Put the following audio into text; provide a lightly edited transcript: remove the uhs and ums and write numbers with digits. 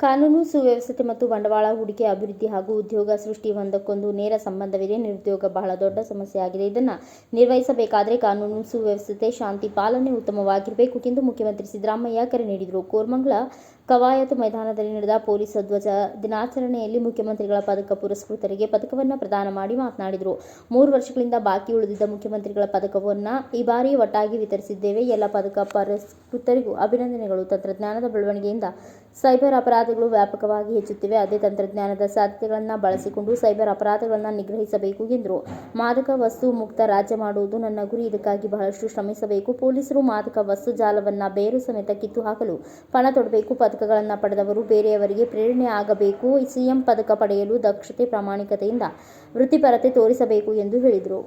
ಕಾನೂನು ಸುವ್ಯವಸ್ಥೆ ಮತ್ತು ಬಂಡವಾಳ ಹೂಡಿಕೆ ಅಭಿವೃದ್ಧಿ ಹಾಗೂ ಉದ್ಯೋಗ ಸೃಷ್ಟಿ ಒಂದಕ್ಕೊಂದು ನೇರ ಸಂಬಂಧವಿದೆ. ನಿರುದ್ಯೋಗ ಬಹಳ ದೊಡ್ಡ ಸಮಸ್ಯೆಯಾಗಿದೆ. ಇದನ್ನು ನಿರ್ವಹಿಸಬೇಕಾದರೆ ಕಾನೂನು ಸುವ್ಯವಸ್ಥೆ, ಶಾಂತಿ ಪಾಲನೆ ಉತ್ತಮವಾಗಿರಬೇಕು ಎಂದು ಮುಖ್ಯಮಂತ್ರಿ ಸಿದ್ದರಾಮಯ್ಯ ಕರೆ ನೀಡಿದರು. ಕೋರಮಂಗಲ ಕವಾಯತು ಮೈದಾನದಲ್ಲಿ ನಡೆದ ಪೊಲೀಸ್ ಧ್ವಜ ದಿನಾಚರಣೆಯಲ್ಲಿ ಮುಖ್ಯಮಂತ್ರಿಗಳ ಪದಕ ಪುರಸ್ಕೃತರಿಗೆ ಪದಕವನ್ನು ಪ್ರದಾನ ಮಾಡಿ ಮಾತನಾಡಿದರು. 3 ವರ್ಷಗಳಿಂದ ಬಾಕಿ ಉಳಿದಿದ್ದ ಮುಖ್ಯಮಂತ್ರಿಗಳ ಪದಕವನ್ನು ಈ ಬಾರಿ ಒಟ್ಟಾಗಿ ವಿತರಿಸಿದ್ದೇವೆ. ಎಲ್ಲ ಪದಕ ಪುರಸ್ಕೃತರಿಗೂ ಅಭಿನಂದನೆಗಳು. ತಂತ್ರಜ್ಞಾನದ ಬೆಳವಣಿಗೆಯಿಂದ ಸೈಬರ್ ಅಪರಾಧಗಳು ವ್ಯಾಪಕವಾಗಿ ಹೆಚ್ಚುತ್ತಿವೆ. ಅದೇ ತಂತ್ರಜ್ಞಾನದ ಸಾಧ್ಯತೆಗಳನ್ನು ಬಳಸಿಕೊಂಡು ಸೈಬರ್ ಅಪರಾಧಗಳನ್ನು ನಿಗ್ರಹಿಸಬೇಕು ಎಂದರು. ಮಾದಕ ವಸ್ತು ಮುಕ್ತ ರಾಜ್ಯ ಮಾಡುವುದು ನನ್ನ ಗುರಿ. ಇದಕ್ಕಾಗಿ ಬಹಳಷ್ಟು ಶ್ರಮಿಸಬೇಕು. ಪೊಲೀಸರು ಮಾದಕ ವಸ್ತು ಜಾಲವನ್ನು ಬೇರು ಸಮೇತ ಕಿತ್ತು ಹಾಕಲು ಪಣ ತೊಡಬೇಕು. ಪದಕಗಳನ್ನು ಪಡೆದವರು ಬೇರೆಯವರಿಗೆ ಪ್ರೇರಣೆ ಆಗಬೇಕು. ಸಿಎಂ ಪದಕ ಪಡೆಯಲು ದಕ್ಷತೆ, ಪ್ರಾಮಾಣಿಕತೆಯಿಂದ ವೃತ್ತಿಪರತೆ ತೋರಿಸಬೇಕು ಎಂದು ಹೇಳಿದರು.